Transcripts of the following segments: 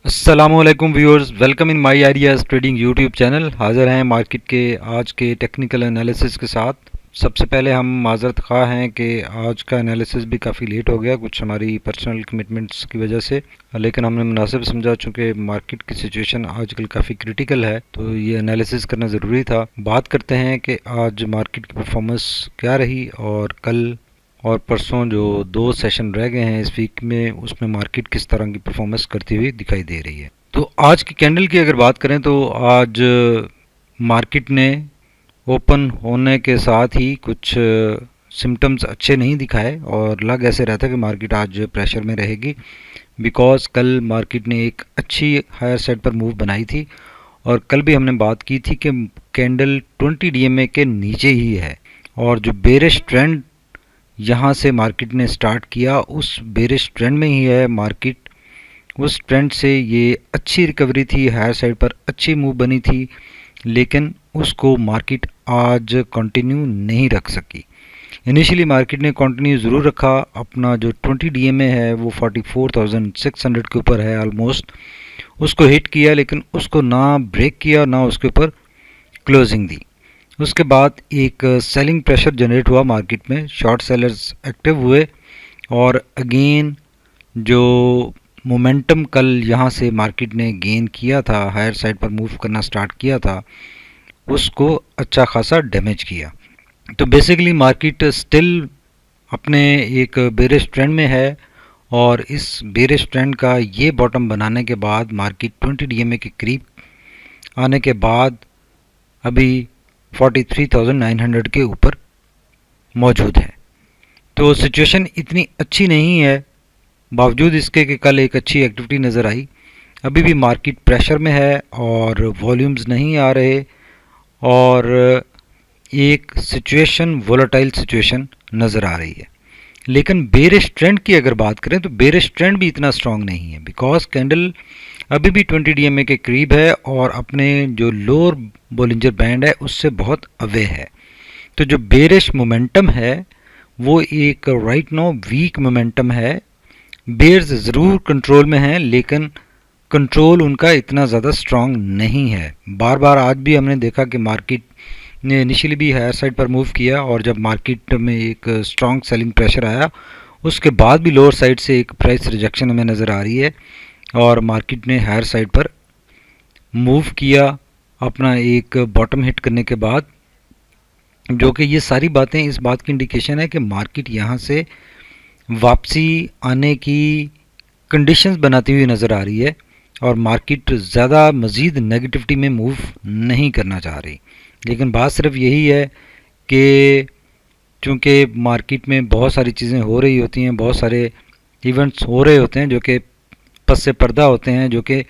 अस्सलामुअलैकुम viewers, welcome in my ideas trading YouTube channel. हाज़िर हैं मार्केट के आज के टेक्निकल एनालिसिस के साथ। सबसे पहले हम माज़रत ख़्वाह हैं कि आज का एनालिसिस भी काफ़ी लेट हो गया, कुछ हमारी पर्सनल कमिटमेंट्स की वजह से, लेकिन हमने मुनासिब समझा चूँकि मार्केट की सिचुएशन आजकल काफ़ी क्रिटिकल है तो ये एनालिसिस करना ज़रूरी था। बात करते हैं कि आज मार्केट की परफॉर्मेंस क्या रही और कल और परसों जो 2 सेशन रह गए हैं इस वीक में, उसमें मार्केट किस तरह की परफॉर्मेंस करती हुई दिखाई दे रही है। तो आज की कैंडल की अगर बात करें तो आज मार्केट ने ओपन होने के साथ ही कुछ सिम्टम्स अच्छे नहीं दिखाए और लग ऐसे रहा था कि मार्केट आज प्रेशर में रहेगी, बिकॉज कल मार्केट ने एक अच्छी हायर साइड पर मूव बनाई थी और कल भी हमने बात की थी कि कैंडल 20 डीएमए के नीचे ही है और जो बेरिश ट्रेंड यहाँ से मार्केट ने स्टार्ट किया उस बेरिश ट्रेंड में ही है मार्केट। उस ट्रेंड से ये अच्छी रिकवरी थी, हायर साइड पर अच्छी मूव बनी थी, लेकिन उसको मार्केट आज कंटिन्यू नहीं रख सकी। इनिशियली मार्केट ने कंटिन्यू ज़रूर रखा, अपना जो 20 डीएमए है वो 44,600 के ऊपर है ऑलमोस्ट, उसको हिट किया, लेकिन उसको ना ब्रेक किया ना उसके ऊपर क्लोजिंग दी। उसके बाद एक सेलिंग प्रेशर जनरेट हुआ मार्केट में, शॉर्ट सेलर्स एक्टिव हुए और अगेन जो मोमेंटम कल यहाँ से मार्केट ने गेन किया था, हायर साइड पर मूव करना स्टार्ट किया था, उसको अच्छा खासा डैमेज किया। तो बेसिकली मार्केट स्टिल अपने एक बेरिश ट्रेंड में है और इस बेरिश ट्रेंड का ये बॉटम बनाने के बाद मार्केट 20 डीएमए के करीब आने के बाद अभी 43,900 के ऊपर मौजूद है। तो सिचुएशन इतनी अच्छी नहीं है, बावजूद इसके कि कल एक अच्छी एक्टिविटी नज़र आई। अभी भी मार्केट प्रेशर में है और वॉल्यूम्स नहीं आ रहे और एक सिचुएशन वोलेटाइल सिचुएशन नज़र आ रही है। लेकिन बेरिश ट्रेंड की अगर बात करें तो बेरिश ट्रेंड भी इतना स्ट्रांग नहीं है, बिकॉज कैंडल अभी भी 20 डीएमए के करीब है और अपने जो लोअर बोलिंजर बैंड है उससे बहुत अवे है। तो जो बेरिश मोमेंटम है वो एक राइट नो वीक मोमेंटम है। बेयर्स ज़रूर कंट्रोल में हैं, लेकिन कंट्रोल उनका इतना ज़्यादा स्ट्रांग नहीं है। बार बार आज भी हमने देखा कि मार्केट ने इनिशियली भी हायर साइड पर मूव किया और जब मार्केट में एक स्ट्रांग सेलिंग प्रेशर आया उसके बाद भी लोअर साइड से एक प्राइस रिजेक्शन हमें नज़र आ रही है और मार्केट ने हायर साइड पर मूव किया अपना एक बॉटम हिट करने के बाद, जो कि ये सारी बातें इस बात की इंडिकेशन है कि मार्केट यहाँ से वापसी आने की कंडीशंस बनाती हुई नज़र आ रही है और मार्केट ज़्यादा मज़ीद नेगेटिविटी में मूव नहीं करना चाह रही। लेकिन बात सिर्फ यही है कि चूँकि मार्केट में बहुत सारी चीज़ें हो रही होती हैं, बहुत सारे इवेंट्स हो रहे होते हैं जो कि पस से पर्दा होते हैं, जो कि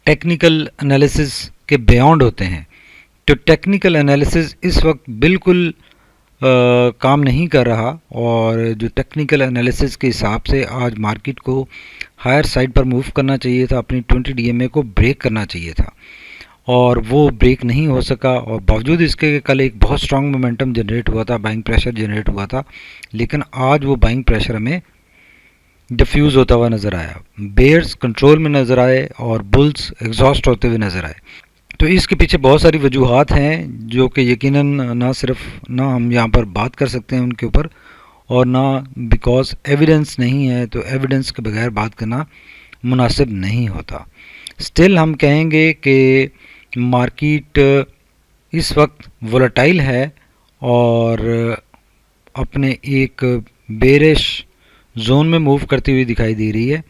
टेक्निकल एनालिसिस के बियॉन्ड होते हैं। तो टेक्निकल एनालिसिस इस वक्त बिल्कुल काम नहीं कर रहा और जो टेक्निकल एनालिसिस के हिसाब से आज मार्केट को हायर साइड पर मूव करना चाहिए था, अपनी 20 डीएमए को ब्रेक करना चाहिए था और वो ब्रेक नहीं हो सका। और बावजूद इसके कल एक बहुत स्ट्रांग मोमेंटम जनरेट हुआ था, बाइंग प्रेशर जनरेट हुआ था, लेकिन आज वो बाइंग प्रेशर हमें डिफ्यूज़ होता हुआ नज़र आया। बेयर्स कंट्रोल में नज़र आए और बुल्स एग्जॉस्ट होते हुए नज़र आए। तो इसके पीछे बहुत सारी वजूहात हैं जो कि यकीनन ना सिर्फ ना हम यहाँ पर बात कर सकते हैं उनके ऊपर और ना बिकॉज एविडेंस नहीं है, तो एविडेंस के बगैर बात करना मुनासिब नहीं होता। स्टिल हम कहेंगे कि मार्केट इस वक्त वोलेटाइल है और अपने एक बेरिश जोन में मूव करती हुई दिखाई दे रही है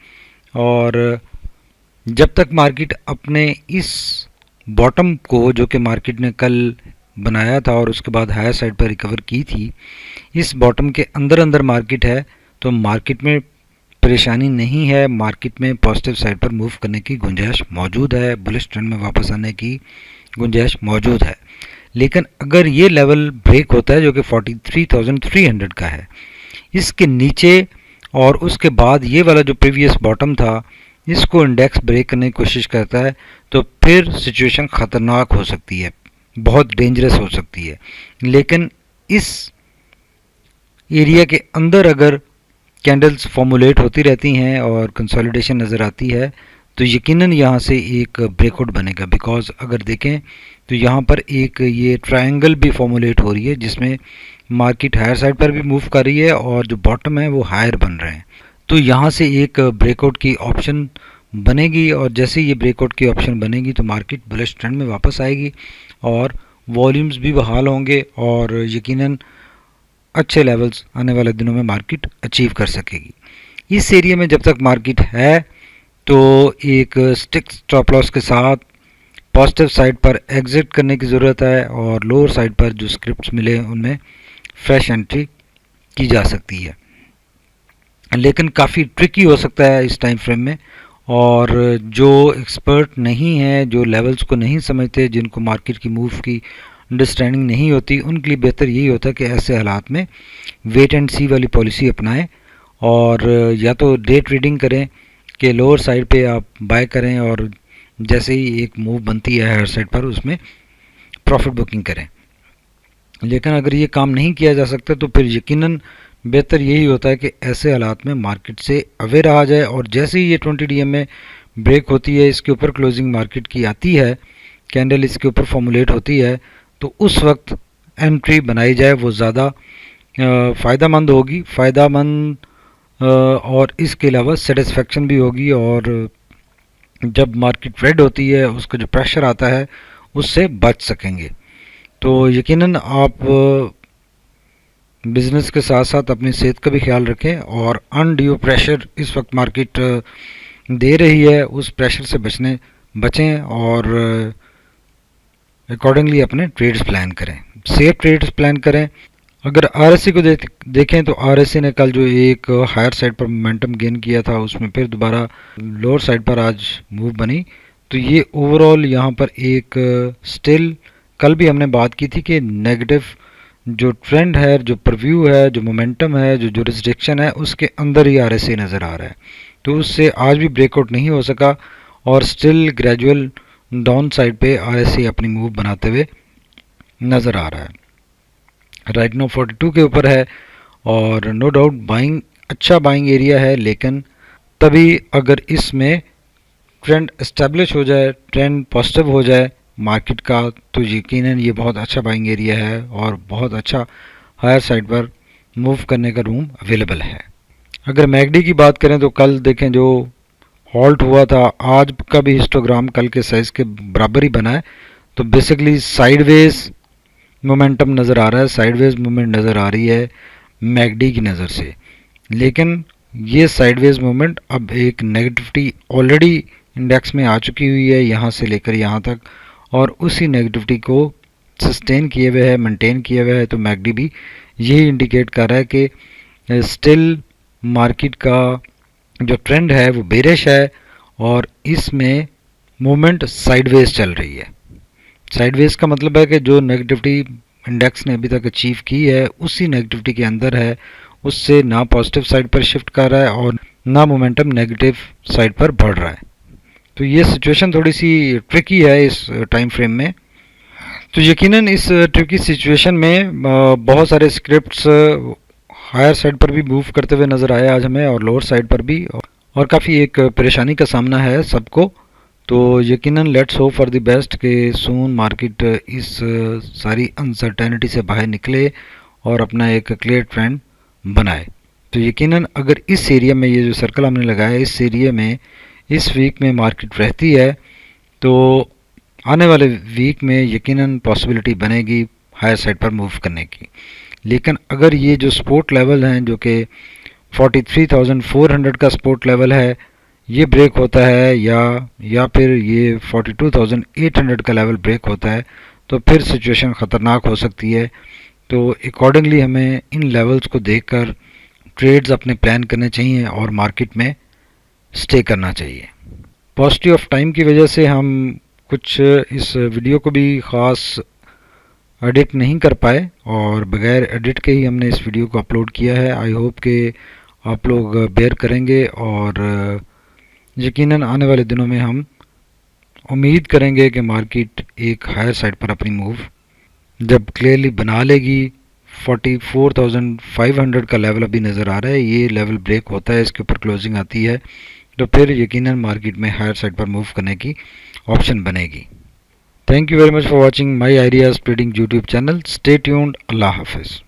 और जब तक मार्केट अपने इस बॉटम को, जो कि मार्केट ने कल बनाया था और उसके बाद हायर साइड पर रिकवर की थी, इस बॉटम के अंदर अंदर मार्केट है, तो मार्केट में परेशानी नहीं है, मार्केट में पॉजिटिव साइड पर मूव करने की गुंजाइश मौजूद है, बुलिश ट्रेंड में वापस आने की गुंजाइश मौजूद है। लेकिन अगर ये लेवल ब्रेक होता है जो कि 43,300 का है, इसके नीचे और उसके बाद ये वाला जो प्रीवियस बॉटम था इसको इंडेक्स ब्रेक करने की कोशिश करता है, तो फिर सिचुएशन ख़तरनाक हो सकती है, बहुत डेंजरस हो सकती है। लेकिन इस एरिया के अंदर अगर कैंडल्स फॉर्मुलेट होती रहती हैं और कंसोलिडेशन नज़र आती है तो यकीनन यहाँ से एक ब्रेकआउट बनेगा, बिकॉज अगर देखें तो यहाँ पर एक ये ट्रायंगल भी फॉर्मुलेट हो रही है जिसमें मार्केट हायर साइड पर भी मूव कर रही है और जो बॉटम है वो हायर बन रहे हैं। तो यहाँ से एक ब्रेकआउट की ऑप्शन बनेगी और जैसे ये ब्रेकआउट की ऑप्शन बनेगी तो मार्केट बुलिश ट्रेंड में वापस आएगी और वॉल्यूम्स भी बहाल होंगे और यकीनन अच्छे लेवल्स आने वाले दिनों में मार्केट अचीव कर सकेगी। इस एरिया में जब तक मार्केट है तो एक स्टिक स्टॉप लॉस के साथ पॉजिटिव साइड पर एग्जिट करने की ज़रूरत है और लोअर साइड पर जो स्क्रिप्ट्स मिले उनमें फ्रेश एंट्री की जा सकती है, लेकिन काफ़ी ट्रिकी हो सकता है इस टाइम फ्रेम में। और जो एक्सपर्ट नहीं है, जो लेवल्स को नहीं समझते, जिनको मार्केट की मूव की अंडरस्टैंडिंग नहीं होती, उनके लिए बेहतर यही होता है कि ऐसे हालात में वेट एंड सी वाली पॉलिसी अपनाएं और या तो डे ट्रेडिंग करें कि लोअर साइड पे आप बाय करें और जैसे ही एक मूव बनती है हायर साइड पर उसमें प्रॉफिट बुकिंग करें। लेकिन अगर ये काम नहीं किया जा सकता तो फिर यकीनन बेहतर यही होता है कि ऐसे हालात में मार्केट से अवे रहा जाए और जैसे ही ये 20 डीएम में ब्रेक होती है, इसके ऊपर क्लोजिंग मार्केट की आती है, कैंडल इसके ऊपर फॉर्मुलेट होती है, तो उस वक्त एंट्री बनाई जाए, वो ज़्यादा फ़ायदेमंद होगी, और इसके अलावा सेटिस्फेक्शन भी होगी और जब मार्केट रेड होती है उसका जो प्रेशर आता है उससे बच सकेंगे। तो यकीनन आप बिज़नेस के साथ साथ अपनी सेहत का भी ख्याल रखें और अनड्यू प्रेशर इस वक्त मार्केट दे रही है उस प्रेशर से बचें और अकॉर्डिंगली अपने ट्रेड्स प्लान करें, सेफ ट्रेड्स प्लान करें। अगर आरएससी को देखें तो आरएससी ने कल जो एक हायर साइड पर मोमेंटम गेन किया था उसमें फिर दोबारा लोअर साइड पर आज मूव बनी। तो ये ओवरऑल यहाँ पर एक स्टिल, कल भी हमने बात की थी कि नेगेटिव जो ट्रेंड है, जो प्रव्यू है, जो मोमेंटम है, जो जुरिस्डिक्शन है, उसके अंदर ही आरएससी नज़र आ रहा है। तो उससे आज भी ब्रेकआउट नहीं हो सका और स्टिल ग्रेजुअल डाउन साइड पे आरएससी अपनी मूव बनाते हुए नज़र आ रहा है। राइट नाउ 42 के ऊपर है और नो डाउट बाइंग, अच्छा बाइंग एरिया है, लेकिन तभी अगर इसमें ट्रेंड एस्टेब्लिश हो जाए, ट्रेंड पॉजिटिव हो जाए मार्केट का, तो यकीनन ये बहुत अच्छा बाइंग एरिया है और बहुत अच्छा हायर साइड पर मूव करने का रूम अवेलेबल है। अगर मैगडी की बात करें तो कल देखें जो हॉल्ट हुआ था, आज का भी हिस्टोग्राम कल के साइज़ के बराबर ही बना है। तो बेसिकली साइडवेज मोमेंटम नज़र आ रहा है, साइडवेज मूवमेंट नज़र आ रही है मैगडी की नज़र से, लेकिन ये साइडवेज मूवमेंट अब एक नेगेटिविटी ऑलरेडी इंडेक्स में आ चुकी हुई है यहाँ से लेकर यहाँ तक और उसी नेगेटिविटी को सस्टेन किए हुए है, मेंटेन किए हुए है। तो मैगडी भी यही इंडिकेट कर रहा है कि स्टिल मार्केट का जो ट्रेंड है वो बेरिश है और इसमें मूवमेंट साइडवेज चल रही है। साइडवेज का मतलब है कि जो नेगेटिविटी इंडेक्स ने अभी तक अचीव की है उसी नेगेटिविटी के अंदर है, उससे ना पॉजिटिव साइड पर शिफ्ट कर रहा है और ना मोमेंटम नेगेटिव साइड पर बढ़ रहा है। तो ये सिचुएशन थोड़ी सी ट्रिकी है इस टाइम फ्रेम में। तो यकीनन इस ट्रिकी सिचुएशन में बहुत सारे स्क्रिप्ट्स हायर साइड पर भी मूव करते हुए नज़र आए आज हमें और लोअर साइड पर भी, और काफ़ी एक परेशानी का सामना है सबको। तो यकीनन let's hope for the best कि सून मार्केट इस सारी अनसर्टेनिटी से बाहर निकले और अपना एक क्लियर ट्रेंड बनाए। तो यकीनन अगर इस एरिया में, ये जो सर्कल हमने लगाया है, इस एरिया में इस वीक में मार्केट रहती है तो आने वाले वीक में यकीनन पॉसिबिलिटी बनेगी हायर साइड पर मूव करने की। लेकिन अगर ये जो सपोर्ट लेवल हैं जो कि 43,400 का सपोर्ट लेवल है, ये ब्रेक होता है या फिर ये 42,800 का लेवल ब्रेक होता है तो फिर सिचुएशन ख़तरनाक हो सकती है। तो अकॉर्डिंगली हमें इन लेवल्स को देखकर ट्रेड्स अपने प्लान करने चाहिए और मार्केट में स्टे करना चाहिए। पॉजिटिव ऑफ टाइम की वजह से हम कुछ इस वीडियो को भी ख़ास एडिट नहीं कर पाए और बगैर एडिट के ही हमने इस वीडियो को अपलोड किया है। आई होप कि आप लोग बेयर करेंगे और यकीनन आने वाले दिनों में हम उम्मीद करेंगे कि मार्केट एक हायर साइड पर अपनी मूव जब क्लियरली बना लेगी। 44,500 का लेवल अभी नज़र आ रहा है, ये लेवल ब्रेक होता है, इसके ऊपर क्लोजिंग आती है तो फिर यकीनन मार्केट में हायर साइड पर मूव करने की ऑप्शन बनेगी। Thank you very much for watching my ideas trading YouTube channel. Stay tuned. अल्लाह हाफिज़।